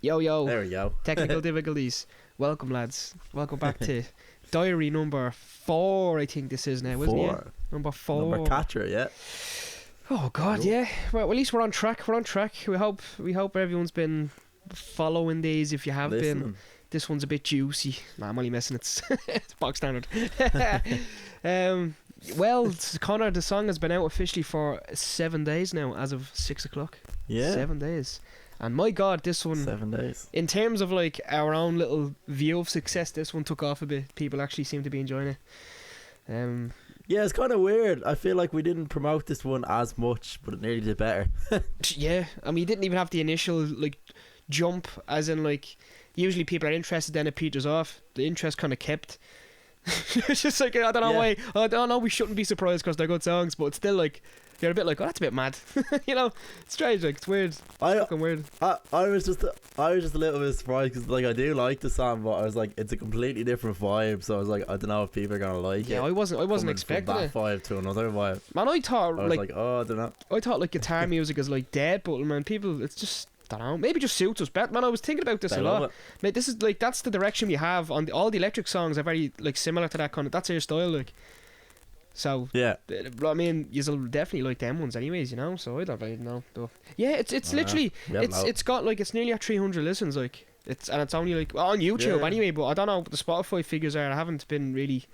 Yo. There we go. Technical difficulties. Welcome, lads. Welcome back to diary number 4, I think this is now, isn't it? Number 4. Number catcher, yeah. Oh, God, yeah. Well, at least we're on track. We hope everyone's been following these. If you have been, this one's a bit juicy. Nah, I'm only messing. It's box standard. Well, Connor, the song has been out officially for 7 days now, as of 6 o'clock. Yeah. 7 days. And my God, this one... 7 days. In terms of like our own little view of success, this one took off a bit. People actually seem to be enjoying it. Yeah, it's kind of weird. I feel like we didn't promote this one as much, but it nearly did better. Yeah, I mean, you didn't even have the initial like jump, as in like usually people are interested, then it peters off. The interest kind of kept. It's just like, I don't know why. I don't know, we shouldn't be surprised because they're good songs, but it's still like you're a bit like, oh, that's a bit mad. You know, it's strange, like, it's weird. It's fucking weird. I was just a little bit surprised because like I do like the song, but I was like, it's a completely different vibe. So I was like, I don't know if people are gonna like it. Yeah, I wasn't expecting from that vibe to another vibe. Man, I thought I was like, oh, I don't know. I thought like guitar music is like dead, but man, people, it's just, I don't know, maybe just suits us better. Man, I was thinking about this a lot. Mate, this is like, that's the direction we have on all the electric songs are very like similar to that kind of, that's your style, like. So yeah, I mean, you'll definitely like them ones anyways, you know. So I don't really know. Though. Yeah, it's literally it's got like, it's nearly at 300 listens, like it's only like on YouTube anyway. But I don't know what the Spotify figures are. I haven't been really.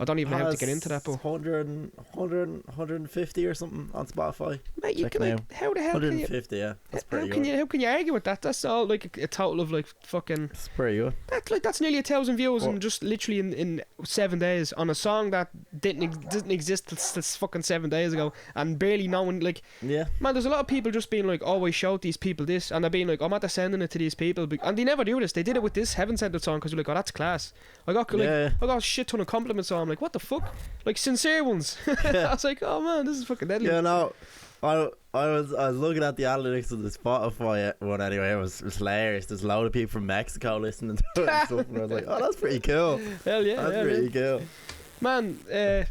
I don't even know how to get into that. But 150 or something on Spotify. Mate, you can like, how the hell 150, can you, yeah, that's pretty good. How can you argue with that? That's all like a total of like fucking. It's pretty good. That's nearly 1,000 views in just literally in 7 days on a song that didn't exist this fucking 7 days ago, and barely no one like. Yeah. Man, there's a lot of people just being like, oh, I showed these people this, and they're being like, I'm not sending it to these people, and they never do this. They did it with this Heaven Sent song because they're like, oh, that's class. I got a shit ton of compliments on. I'm like, what the fuck? Like sincere ones. I was like, oh man, this is fucking deadly. Yeah, no, I was looking at the analytics of the Spotify one anyway. It was hilarious. There's a load of people from Mexico listening to it and stuff, and I was like, oh, that's pretty cool. Hell yeah, that's pretty cool. Man, if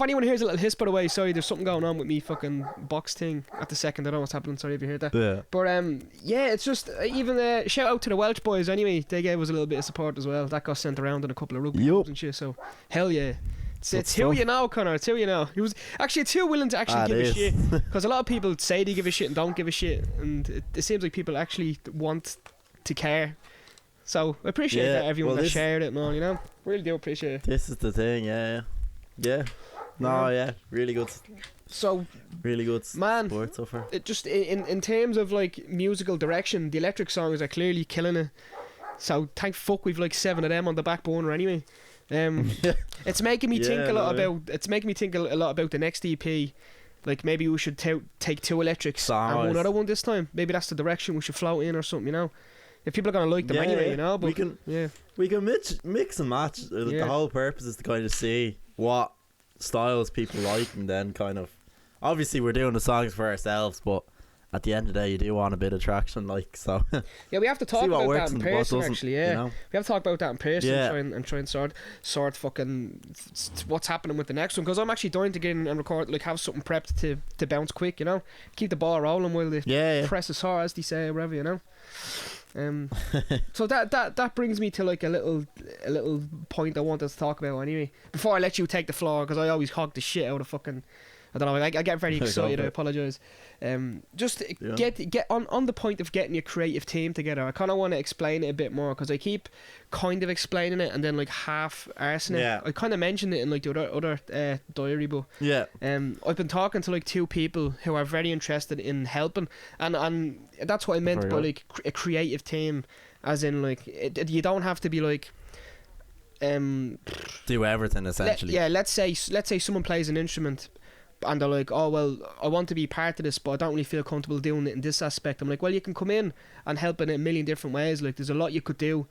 anyone hears a little hiss, by the way, sorry, there's something going on with me fucking box thing at the second. I don't know what's happening, sorry if you heard that. Yeah. But yeah, it's just even shout out to the Welsh boys anyway. They gave us a little bit of support as well. That got sent around in a couple of rugby clubs and shit. So hell yeah. It's who you know, Connor. It's who you know. He was actually too willing to actually give a shit, because a lot of people say they give a shit and don't give a shit, and it seems like people actually want to care. So I appreciate that everyone that shared it and all, you know. Really do appreciate it. This is the thing, yeah. No, yeah, really good. So really good, man. Sport so far. It just in terms of like musical direction, the electric songs are clearly killing it. So thank fuck we've like 7 of them on the back burner anyway. It's making me think a lot about. It's making me think a lot about the next EP. Like maybe we should take 2 electrics and one other one this time. Maybe that's the direction we should float in or something, you know. If people are gonna like them anyway, you know. But we can mix and match. The whole purpose is to kind of see what styles people like, and then kind of, obviously we're doing the songs for ourselves, but at the end of the day, you do want a bit of traction, like, so. Yeah, we have to talk about that in person, actually. Yeah, you know? We have to talk about that in person and try and sort fucking what's happening with the next one, because I'm actually dying to get in and record, like, have something prepped to bounce quick, you know, keep the ball rolling while the press is hard, as they say, or whatever, you know. So that brings me to like a little point I wanted to talk about anyway. Before I let you take the floor, because I always hog the shit out of fucking. I don't know. I get very excited. I apologise. Just get on the point of getting your creative team together. I kind of want to explain it a bit more, because I keep kind of explaining it and then like half arsing it. I kind of mentioned it in like the other diary, but I've been talking to like 2 people who are very interested in helping, and that's what I meant by like a creative team, as in like you don't have to be like. Do everything essentially. Let's say someone plays an instrument and they're like, oh well, I want to be part of this, but I don't really feel comfortable doing it in this aspect. I'm like, well, you can come in and help in a million different ways. Like, there's a lot you could do,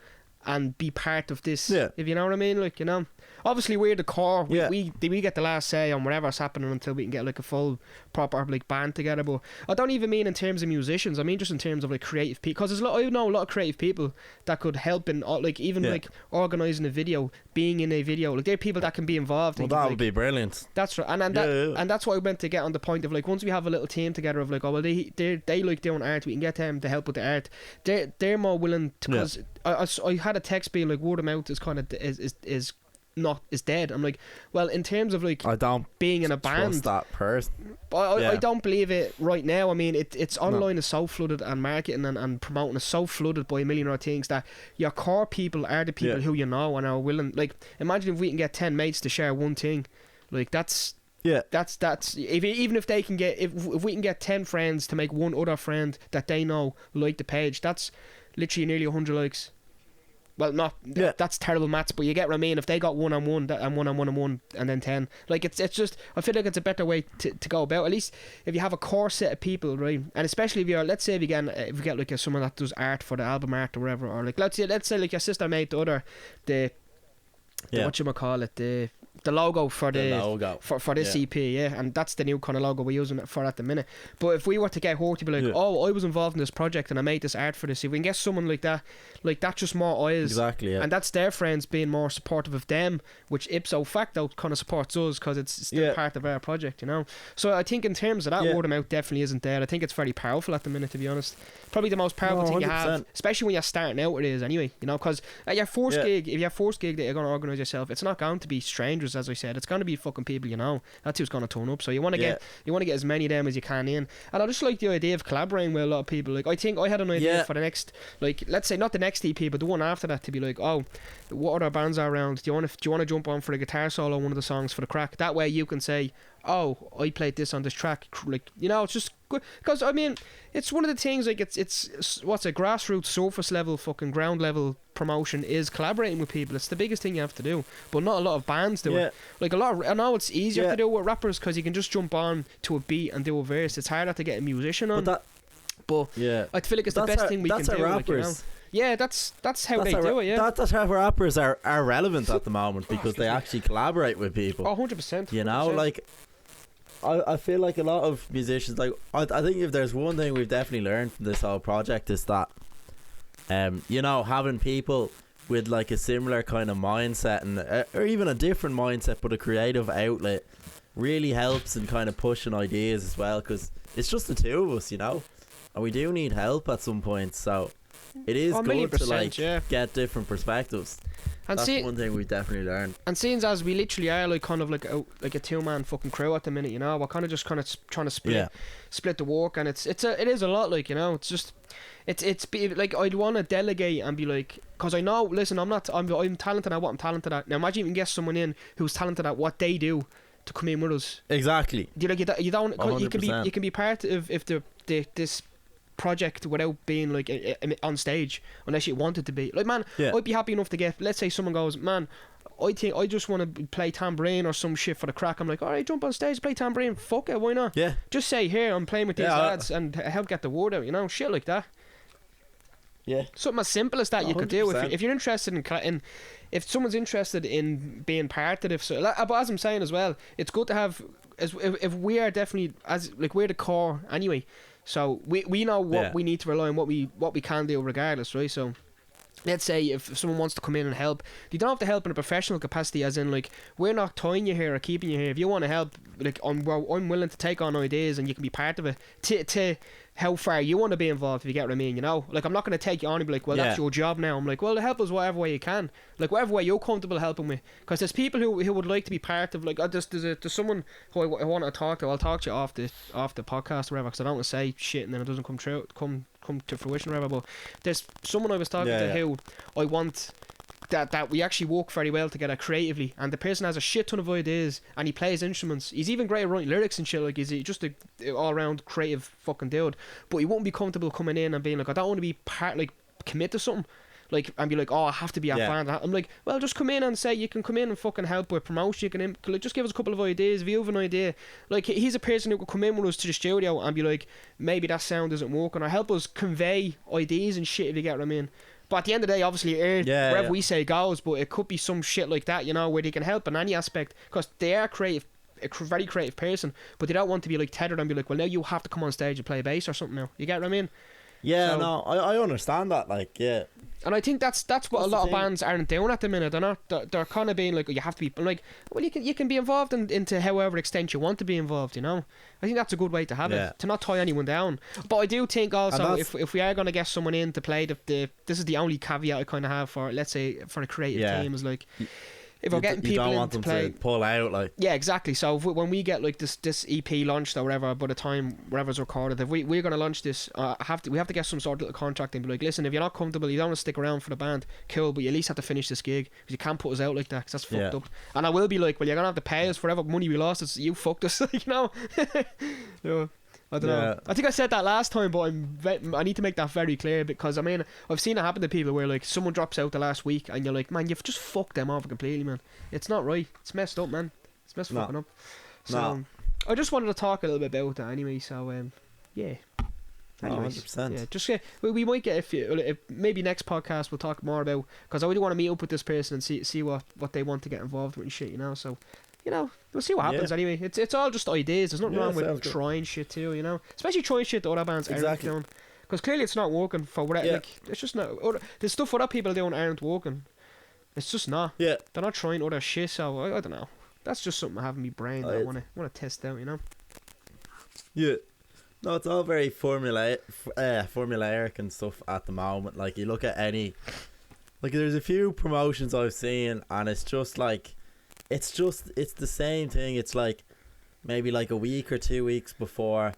and be part of this. If you know what I mean, like, you know, obviously we're the core. We get the last say on whatever's happening until we can get like a full proper like band together. But I don't even mean in terms of musicians. I mean just in terms of like creative people. Because I know a lot of creative people that could help in like even like organising a video, being in a video. Like, there are people that can be involved. Well, that would be brilliant. That's right. And that's what I meant to get on the point of, like, once we have a little team together of like, oh well, they like doing art, we can get them to help with the art. They're more willing to, because I had a text being like, word of mouth is kind of is dead. I'm like, well, in terms of like, I don't being in a band, that person. I don't believe it right now. I mean, it's online is so flooded, and marketing and promoting is so flooded by a million other things, that your core people are the people who you know and are willing. Like, imagine if we can get 10 mates to share one thing, like that's even if they can get, if we can get 10 friends to make one other friend that they know like the page, that's literally nearly 100 likes. Well, that's terrible maths, but you get what I mean. If they got 1 on 1 and 1 on 1 and 1 and then 10, like, it's just, I feel like it's a better way to go about. At least if you have a core set of people, right? And especially if you're, let's say if you get like someone that does art for the album art or whatever, or like let's say like your sister made the whatchamacallit, the logo for for this EP, and that's the new kind of logo we're using it for at the minute. But if we were to get her to be like, oh, I was involved in this project and I made this art for this, if we can get someone like that just more eyes, exactly, and that's their friends being more supportive of them, which ipso facto kind of supports us because it's still part of our project, you know. So I think in terms of that, word of mouth definitely isn't there. I think it's very powerful at the minute, to be honest. Probably the most powerful thing you have, especially when you're starting out. It is anyway, you know, because at your first gig, if your first gig that you're going to organise yourself, it's not going to be strangers, as I said. It's going to be fucking people you know. That's who's going to turn up. So you want to get as many of them as you can in. And I just like the idea of collaborating with a lot of people. Like, I think I had an idea for the next, like, let's say not the next EP, but the one after that, to be like, oh, what other bands are around? Do you want to jump on for the guitar solo on one of the songs for the crack? That way you can say, oh, I played this on this track. Like, you know, it's just good. Because I mean, it's one of the things, like, it's what's a grassroots, surface level, fucking ground level promotion is collaborating with people. It's the biggest thing you have to do, but not a lot of bands do it. Like, I know it's easier to do with rappers because you can just jump on to a beat and do a verse. It's harder to get a musician on, but I feel like it's the best thing we can do. Rappers. Like, you know? Yeah, that's how they do it. Yeah, that's how rappers are relevant at the moment, because they actually collaborate with people. 100%. You know, like, I feel like a lot of musicians, like, I think if there's one thing we've definitely learned from this whole project is that, you know, having people with like a similar kind of mindset and or even a different mindset but a creative outlet really helps in kind of pushing ideas as well, because it's just the two of us, you know, and we do need help at some point. So it is good to like get different perspectives. And that's one thing we definitely learned. And seeing as we literally are like kind of like a two-man fucking crew at the minute, you know, we're kind of just kind of trying to split the work, and it is a lot, like, you know, it's just it's like, I'd want to delegate and be like, because I know, listen, I'm talented at what I'm talented at. Now imagine you can get someone in who's talented at what they do to come in with us. Exactly. You don't 100%. you can be part of this project without being like on stage, unless you wanted to be. Like, man, I'd be happy enough to get, let's say someone goes, man, I think I just want to play tambourine or some shit for the crack. I'm like, alright, jump on stage, play tambourine, fuck it, why not? Yeah. Just say, here, I'm playing with these lads, and help get the word out, you know, shit like that. Yeah. Something as simple as that 100%. You could do if you're interested in if someone's interested in being part of it. So, but as I'm saying as well, it's good to have, if we are definitely, as like, we're the core anyway. So we know what we need to rely on, what we can do regardless, right? So let's say if someone wants to come in and help, you don't have to help in a professional capacity, as in like, we're not tying you here or keeping you here. If you want to help, like, I'm willing to take on ideas and you can be part of it to how far you want to be involved, if you get what I mean, you know. Like, I'm not going to take you on and be like, well, that's your job now. I'm like, well, help us whatever way you can, like whatever way you're comfortable helping with, because there's people who would like to be part of, like, there's someone who I want to talk to. I'll talk to you off the podcast or whatever, because I don't want to say shit and then it doesn't come to fruition or whatever. But there's someone I was talking to who I want that we actually work very well together creatively, and the person has a shit ton of ideas and he plays instruments. He's even great at writing lyrics and shit. Like, he's just a all round creative fucking dude, but he won't be comfortable coming in and being like, I don't want to be commit to something, like, and be like, oh, I have to be a band. I'm like, well, just come in and say you can come in and fucking help with promotion. You can like, just give us a couple of ideas. If you have an idea, like, he's a person who could come in with us to the studio and be like, maybe that sound isn't working, or help us convey ideas and shit, if you get what I mean. But at the end of the day, obviously, wherever we say goes. But it could be some shit like that, you know, where they can help in any aspect because they are creative, a very creative person, but they don't want to be like tethered and be like, well, now you have to come on stage and play bass or something. Now you get what I mean? Yeah, so, no, I understand that. Like, yeah. And I think that's what a lot of bands aren't doing at the minute. They're not. They're kind of being like, you have to be like, well, you can be involved into however extent you want to be involved. You know, I think that's a good way to have it, to not tie anyone down. But I do think also if we are going to get someone in to play this is the only caveat I kind of have for, let's say, for a creative team is like, if we're getting people in to play, to pull out, like, yeah, exactly. So when we get like this EP launched or whatever, by the time whatever's recorded, if we're gonna launch this, we have to get some sort of little contract and be like, listen, if you're not comfortable, you don't want to stick around for the band, cool, but you at least have to finish this gig because you can't put us out like that because that's fucked up. And I will be like, well, you're gonna have to pay us for whatever money we lost. It's you fucked us, you know. Yeah. I don't know. I think I said that last time, but I need to make that very clear because I mean I've seen it happen to people where like someone drops out the last week and you're like, man, you've just fucked them over completely, man. It's not right. It's messed up, man. It's messed fucking up. So I just wanted to talk a little bit about that anyway. So yeah. Anyways, 100%. Yeah, just we might get if maybe next podcast we'll talk more about because I really want to meet up with this person and see what they want to get involved with and shit, you know. So. You know, we'll see what happens anyway. It's all just ideas. There's nothing wrong with trying shit too, you know. Especially trying shit that other bands aren't doing. Because clearly it's not working for whatever. Like, it's just not. The stuff other people are doing aren't working. It's just not. Yeah. They're not trying other shit, so I don't know. That's just something I have in my brain that I want to test out, you know. Yeah. No, it's all very formulaic and stuff at the moment. Like, you look at any. Like, there's a few promotions I've seen, and it's just like. It's the same thing. It's like maybe like a week or 2 weeks before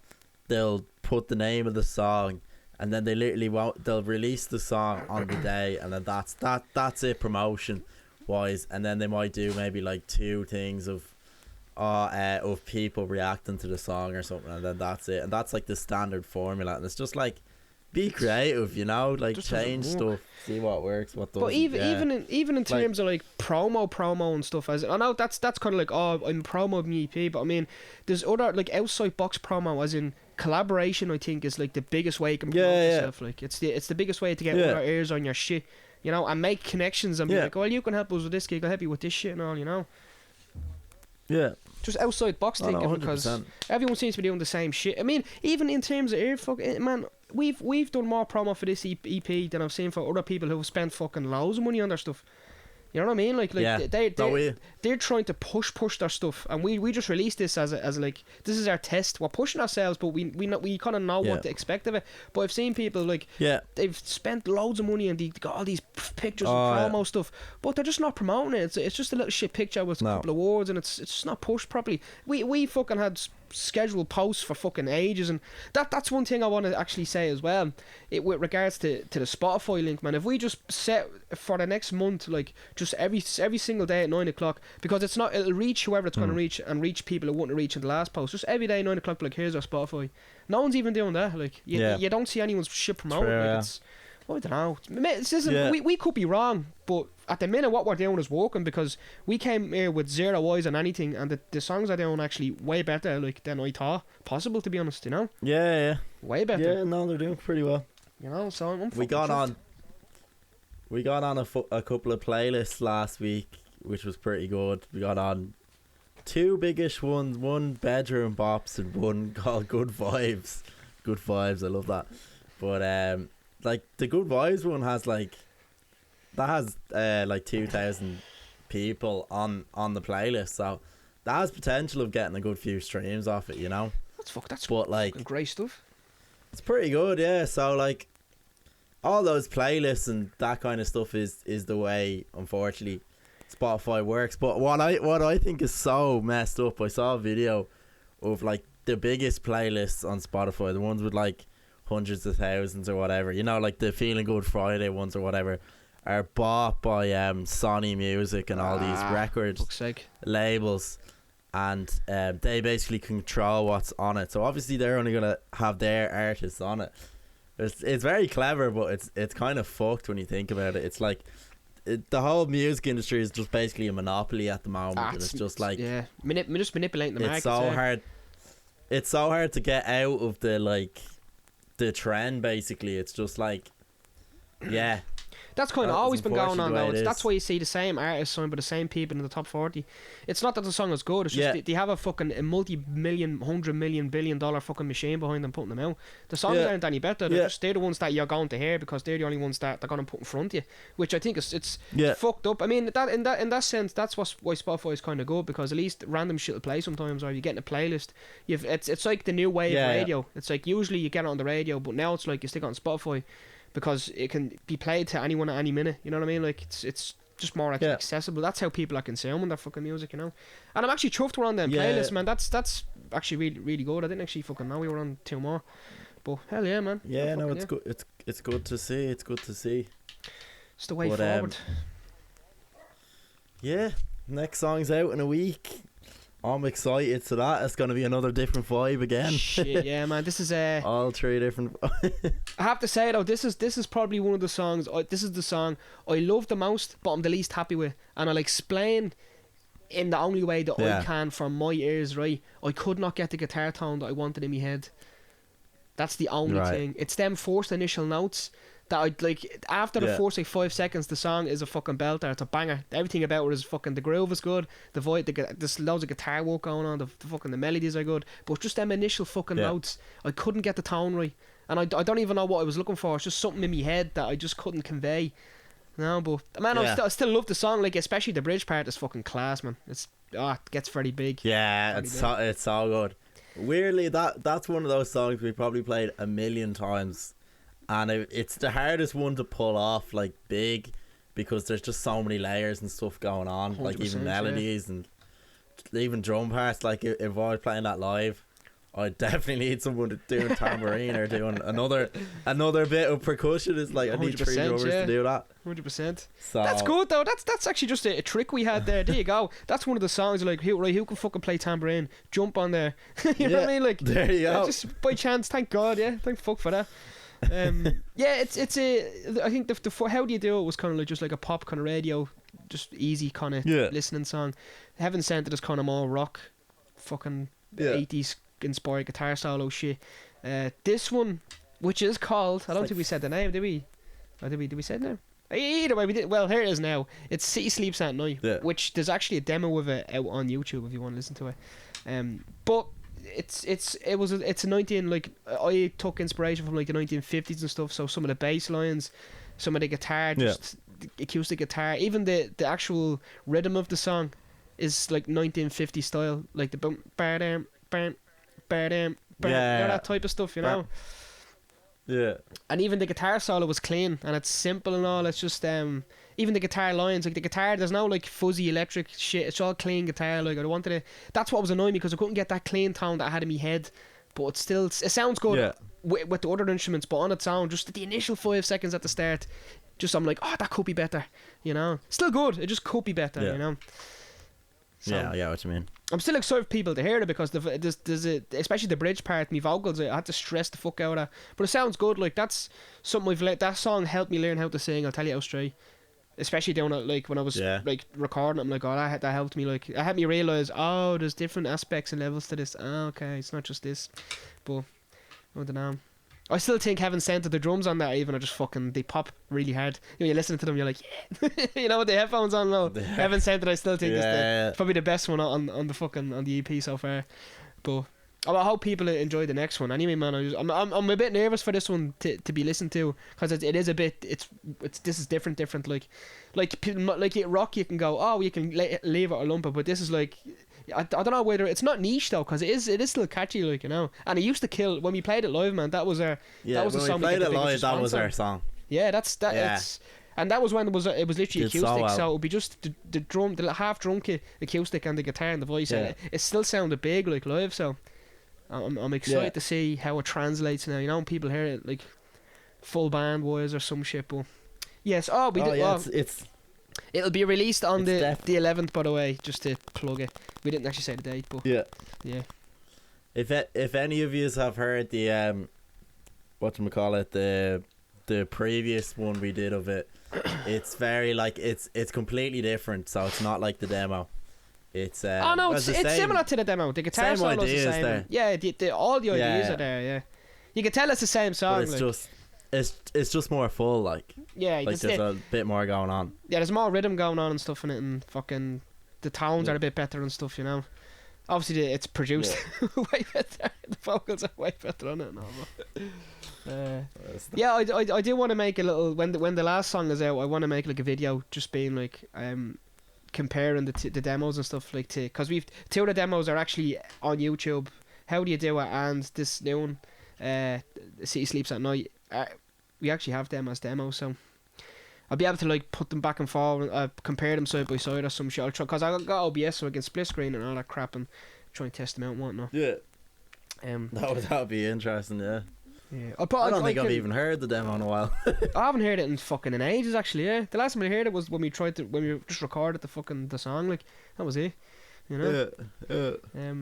they'll put the name of the song and then they literally they'll release the song on the day and then that's it promotion wise, and then they might do maybe like 2 things of people reacting to the song or something, and then that's it, and that's like the standard formula, and it's just like be creative, you know, like just change stuff, see what works, what doesn't. But even in terms of like promo and stuff, as I know that's kind of like, oh, I'm promoting my EP, but I mean, there's other like outside box promo, as in collaboration. I think is like the biggest way you can promote yourself. Like it's the biggest way to get other ears on your shit, you know, and make connections and be like, well, you can help us with this gig, I'll help you with this shit and all, you know. Yeah. Just outside box thinking, because everyone seems to be doing the same shit. I mean, even in terms of man, we've done more promo for this EP than I've seen for other people who've spent fucking loads of money on their stuff. You know what I mean? Like they're trying to push their stuff, and we just released this as like, this is our test. We're pushing ourselves, but we kind of know what to expect of it. But I've seen people like they've spent loads of money and they got all these pictures and promo stuff, but they're just not promoting it. It's just a little shit picture with a couple of words, and it's just not pushed properly. We fucking had scheduled posts for fucking ages, and that's one thing I want to actually say as well. With regards to the Spotify link, man, if we just set for the next month, like just every single day at 9 o'clock, because it'll reach whoever it's going to reach, and reach people who wouldn't reach in the last post. Just every day 9 o'clock, like, here's our Spotify. No one's even doing that. Like you don't see anyone's shit promoted. Like, it's, I don't know. We could be wrong, but at the minute what we're doing is working, because we came here with 0 eyes on anything, and the songs are doing actually way better, like, than I thought possible, to be honest, you know. Yeah. Way better. Yeah, no, they're doing pretty well. You know, so we got on a couple of playlists last week, which was pretty good. We got on 2 biggish ones, one Bedroom Bops and one called Good Vibes. Good Vibes, I love that. But like the Good Vibes one has like 2,000 people on the playlist, so that has potential of getting a good few streams off it, you know. That's like great stuff. It's pretty good, yeah. So like all those playlists and that kind of stuff is the way, unfortunately, Spotify works. But what I think is so messed up, I saw a video of like the biggest playlists on Spotify, the ones with like hundreds of thousands or whatever, you know, like the Feeling Good Friday ones or whatever, are bought by Sony Music and all these record labels, and they basically control what's on it. So obviously they're only gonna have their artists on it. It's very clever, but it's kind of fucked when you think about it. It's like the whole music industry is just basically a monopoly at the moment, and it's just like just manipulating the market. It's so hard. It's so hard to get out of the trend. Basically, it's just like That's kind of always been going on, though. That's why you see the same artists signed by the same people in the top 40. It's not that the song is good, it's just they have a fucking a multi-million, $100 million, billion-dollar fucking machine behind them putting them out. The songs aren't any better. They're the ones that you're going to hear because they're the only ones that they're going to put in front of you, which I think it's fucked up. I mean, in that sense, that's why Spotify is kind of good, because at least random shit will play sometimes, or you get in a playlist. It's like the new wave of radio. It's like usually you get it on the radio, but now it's like you stick it on Spotify, because it can be played to anyone at any minute. You know what I mean? Like it's just more accessible. That's how people are consuming their fucking music, you know. And I'm actually chuffed we're on them playlists, man. That's actually really, really good. I didn't actually fucking know we were on 2 more, but hell yeah, man. Yeah, no, it's good. It's good to see. It's good to see. It's the way forward. Yeah, next song's out in a week. I'm excited to that. It's going to be another different vibe again. Shit, yeah, man. This is all 3 different. I have to say though, this is probably one of the songs. This is the song I love the most, but I'm the least happy with, and I'll explain in the only way that I can from my ears. Right, I could not get the guitar tone that I wanted in my head. That's the only thing. It's them forced initial notes that I'd like. After the first like 5 seconds, the song is a fucking belter. It's a banger. Everything about it is fucking. The groove is good. The voice, there's loads of guitar work going on. The fucking the melodies are good. But just them initial fucking notes, I couldn't get the tone right, and I don't even know what I was looking for. It's just something in my head that I just couldn't convey. No, but man, I still love the song. Like especially the bridge part is fucking class, man. It gets very big. Yeah, it's so good. Weirdly, that's one of those songs we probably played a million times. And it's the hardest one to pull off, like big, because there's just so many layers and stuff going on, like even melodies and even drum parts. Like if I was playing that live, I'd definitely need someone to do a tambourine or doing another bit of percussion. It's like I need 3 drummers to do that. 100%. So that's good though. That's actually just a trick we had there. There you go. That's one of the songs like who can fucking play tambourine? Jump on there. You know what I mean? Like there you go. Just by chance. Thank God. Yeah. Thank fuck for that. It's I think the How Do You Do It was kind of like just like a pop kind of radio, just easy kind of listening song. Heaven Sent It is kind of more rock, fucking 80s inspired guitar solo shit. This one, which is called, I don't think we said the name, did we? Or did we say the name? Either way, we did. Well, here it is now. It's City Sleeps at Night, which there's actually a demo of it out on YouTube if you want to listen to it. But it's a 19 like I took inspiration from like the 1950s and stuff. So some of the bass lines, some of the guitar, just the acoustic guitar, even the actual rhythm of the song is like 1950 style, like the boom, ba-dam, bam, ba-dam, bam, you know, that type of stuff, you know. Yeah. And even the guitar solo was clean and it's simple and all. It's just even the guitar lines, like the guitar, there's no like fuzzy electric shit. It's all clean guitar. Like I wanted to. That's what was annoying me because I couldn't get that clean tone that I had in my head. But it sounds good with the other instruments. But on its own, just the initial 5 seconds at the start, just I'm like, oh, that could be better. You know, still good. It just could be better. You know. So, yeah, I get what you mean. I'm still excited for people to hear it because there's especially the bridge part, me vocals, I had to stress the fuck out of that. But it sounds good. Like that's something that song helped me learn how to sing. I'll tell you how straight. Especially down at like when I was like recording, I'm like, oh, that helped me. Like, it helped me realize, oh, there's different aspects and levels to this. Oh, okay, it's not just this. But I don't know. I still think Heaven Sent It, the drums on that even are just fucking, they pop really hard. You know, you listen to them, you're like, yeah. You know, with the headphones on low. Heaven Sent It, I still think is probably the best one on the EP so far. But I hope people enjoy the next one. Anyway, man, I'm a bit nervous for this one to be listened to because it is a bit. This is different. Like rock, you can go, oh, you can leave it or lump it, but this is like. I don't know whether it's not niche though, because it is still catchy, like, you know. And it used to kill when we played it live, man. That was our that was the song. When we played it live, that was our song. Yeah, it's and that was when it was literally acoustic, so it would be just the drum, the half drum kit, acoustic, and the guitar and the voice. And it still sounded big like live, so I'm excited to see how it translates now. You know, when people hear it like full band wise or some shit, but yes, it'll be released on the 11th, by the way, just to plug it. We didn't actually say the date, but yeah. If any of you have heard the the previous one we did of it, it's very like it's completely different. So it's not like the demo. It's it's similar to the demo. The guitar solo is the same. There. Yeah, all the ideas are there. Yeah, you can tell it's the same song. But it's just it's just more full, like there's a bit more going on. Yeah, there's more rhythm going on and stuff in it, and fucking the tones are a bit better and stuff, you know. Obviously, it's produced way better. The vocals are way better on it. I do want to make a little when the last song is out. I want to make like a video, just being like comparing the demos and stuff, like because two of the demos are actually on YouTube. How do you do it? And this new one, The City Sleeps at Night. We actually have them as demos, so I'll be able to like put them back and forward, compare them side by side or some shit. I'll try, because I got OBS, so I can split screen and all that crap and try and test them out and whatnot. Yeah. That would be interesting. Yeah. Yeah. I don't think I've even heard the demo in a while. I haven't heard it in ages, actually. Yeah. The last time I heard it was when we just recorded the song. Like, that was it. You know. Yeah.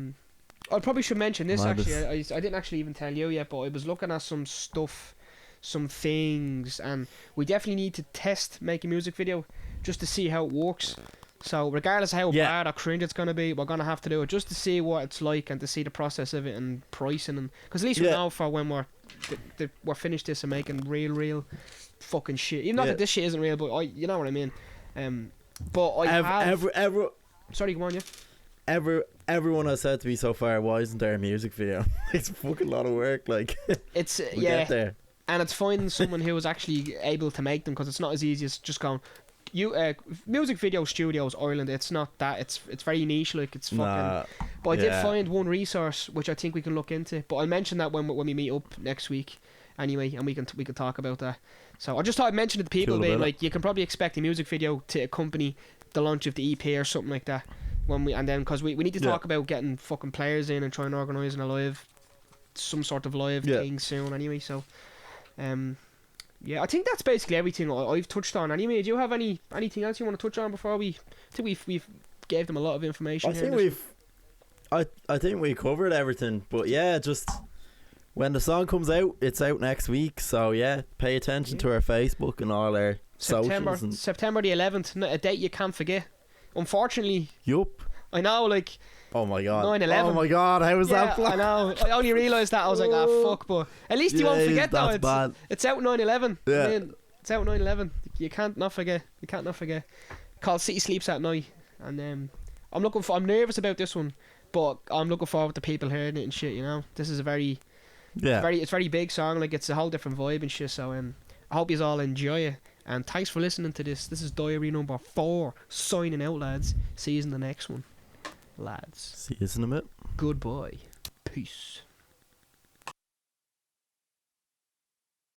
I probably should mention this. Actually, I didn't actually even tell you yet, but I was looking at some stuff, some things, and we definitely need to test make a music video just to see how it works. So regardless of how bad or cringe it's gonna be, we're gonna have to do it just to see what it's like and to see the process of it and pricing, and because at least we know for when we're finished this and making real fucking shit. Even not that this shit isn't real, but you know what I mean. But I sorry, go on, Everyone has said to me so far, why isn't there a music video? It's a fucking lot of work. Like, it's we'll get there. And it's finding someone who is actually able to make them, because it's not as easy as just going. Music video studios Ireland. It's not that. It's very niche. Like, it's fucking. But I did find one resource which I think we can look into. But I'll mention that when we meet up next week, anyway, and we can talk about that. So I just thought I'd mention it to people, being like, you can probably expect a music video to accompany the launch of the EP or something like that. Because we need to talk about getting fucking players in and try and organise some sort of live thing soon. Anyway, so. I think that's basically everything I've touched on. Anyway, do you have anything else you want to touch on before we? I think we've gave them a lot of information. I think we covered everything. But yeah, just when the song comes out, it's out next week. So yeah, pay attention to our Facebook and all our socials. September the 11th, a date you can't forget. Unfortunately. Yup. I know, like. Oh my god. 9/11. Oh my god, how was that? I know. I only realised that. I was like, fuck, but at least you won't forget that. It's out 9/11. Yeah. I mean, it's out 9/11. You can't not forget. Called City Sleeps at Night. And I'm nervous about this one, but I'm looking forward to people hearing it and shit, you know. This is a it's very big song, like it's a whole different vibe and shit, so I hope you all enjoy it. And thanks for listening to this. This is diary number 4, signing out, lads. See you in the next one. Lads. See you in a bit. Goodbye. Peace.